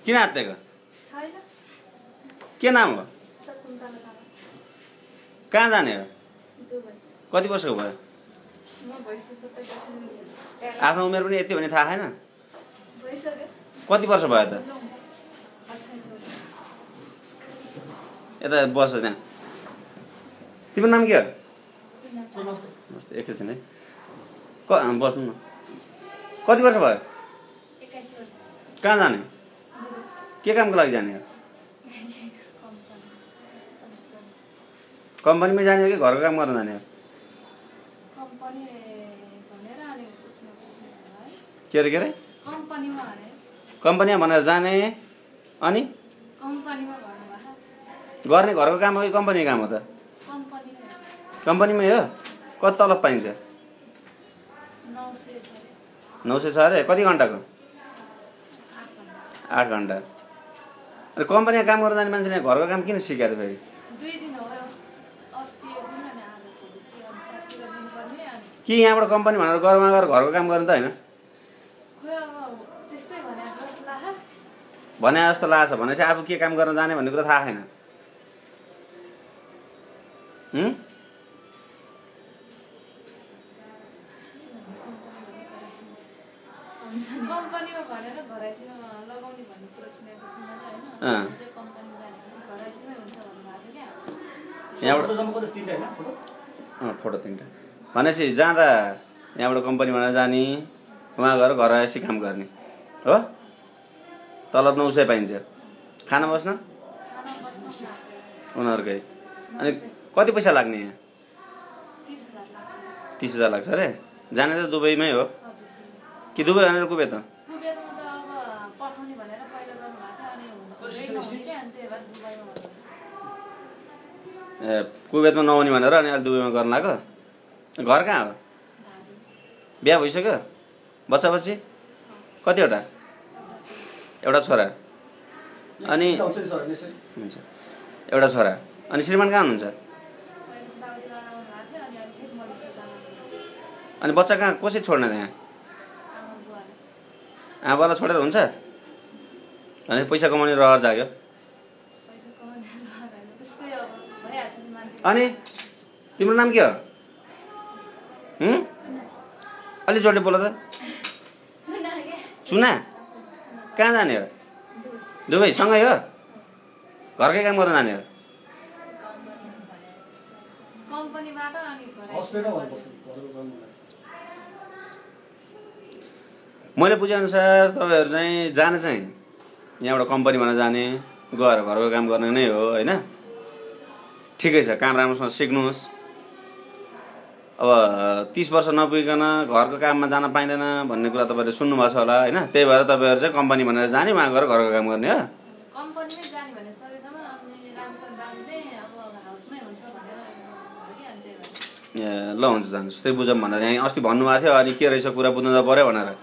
किन आत्तेको? छैन। के नाम हो? शकुन्तला थापा। कहाँ जाने हो? दुबई। कति वर्षको भयो? म भइसक्यो 27 वर्ष। आफ्नो उमेर पनि यति भने थाहा छैन? भइसक्यो। कति वर्ष भयो त? 28 वर्ष। यता बस त्यहाँ। तिम्रो नाम के हो? सुन्नुहोस्। एकैछिन है। बस्नु न। कति वर्ष भयो? 21 वर्ष। कहाँ जाने? दुबई। के कामको लागि जाने हो? कम्पनीमै जाने हो कि घरको काम गर्न जाने हो? कम्पनी भनेर अनि उसमा है। के अरे? कम्पनीमा अरे। कम्पनीमा भनेर जाने अनि कम्पनीमा भन्नुभएको। गर्ने घरको काम हो कि कम्पनीको काम हो त? कम्पनी नै। कम्पनीमै हो? कति तलब पाइन्छ? 900 छ। 900 छ अरे? कति घन्टाको? 8 घन्टा। अनि कम्पनीमा काम गर्न जाने मान्छेले घरको काम किन सिकायो त फेरि? 2 दिन हो। अस्ति एक दिन अनि आज के अनुसार दिन पर्ने अनि कि यहाँबाट कम्पनी भनेर घरमा गएर घरको काम गर्ने त होइन? खोइ अब त्यस्तै भनेको लाहा। भने जस्तो लाग्छ भनेपछि आफू के काम गर्न जाने भन्ने कुरा थाहा छैन। कम्पनीमा भनेर घरैसीमा लगाउने भन्ने कुरा सुनेको सुन्न त हैन। चाहिँ कम्पनीमा जाने घरैसीमै हुन्छ भन्नुभएको थियो क्या। यहाँबाट जम्मा कति 3टा हैन फोटो? फोटो 3टा। भनेपछि जाँदा यहाँबाट कम्पनी भनेर जाने, उहाँ गएर घरैसी काम गर्ने हो? तलब 900 पाइन्छ। खाना बस्न उनीहरूकै। अनि कति पैसा लाग्ने यहाँ? 30,000 लाग्छ। 30,000 लाग्छ अरे? जाने त दुबईमै हो हजुर। कि दुबई भनेर कुवेत? कुवेतमा त अब पठाउने भनेर पहिला गर्नुभएको थियो अनि हुँदैन अनि त्यही भएर दुबईमा भन्नुभयो। ए कुवेतमा नहुने भनेर अनि अहिले दुबईमा गर्न लाग्यो? घर कहाँ हो? बिहा भइसक्यो? बच्चा बच्ची? कतिवटा? एउटा छोरा। अनि हुन्छ एउटा छोरा। अनि श्रीमान कहाँ हुनुहुन्छ? पहिला साउदी लडाउनु भएको थियो अनि अहिले फेरि मलेसिया जानु। अनि बच्चा कहाँ कसरी छोड्न त्यहाँ? आमा बुवाले। आमाबालाई छोडेर हुन्छ? अनि पैसा कमाउने रहर जाग्यो। पैसा कमाउने रहर हैन त्यस्तै अब भइहाल्छ नि मान्छे। अनि तिम्रो नाम के हो? चुना। अलि जोडले बोल त। चुना के? चुना? कहाँ जाने हो? दुबई सँगै हो? घरकै काम गर्न जाने हो? कम्पनीबाट अनि हस्पिटल भन्नुपर्छ घरको काम मलाई। मैले बुझेअनुसार तपाईँहरू चाहिँ जाने चाहिँ यहाँबाट कम्पनी भनेर जाने, गएर घरको काम गर्ने नै हो होइन? ठिकै छ, काम राम्रोसँग सिक्नुहोस्। अब 30 वर्ष नपुगिकन घरको काममा जान पाइँदैन भन्ने कुरा तपाईँले सुन्नुभएको छ होला होइन? त्यही भएर तपाईँहरू चाहिँ कम्पनी भनेर जाने, उहाँ गएर घरको काम गर्ने हो? कम्पनीमै जाने भने सकेसम्म अनि राम्रोसँग जाने चाहिँ अब हाउसमै हुन्छ भनेर भयो कि अनि त्यही भएर। ए ल हुन्छ जानुहोस्, त्यही बुझौँ भनेर यहाँ अस्ति भन्नुभएको थियो अनि के रहेछ कुरा बुझ्नु त पऱ्यो भनेर।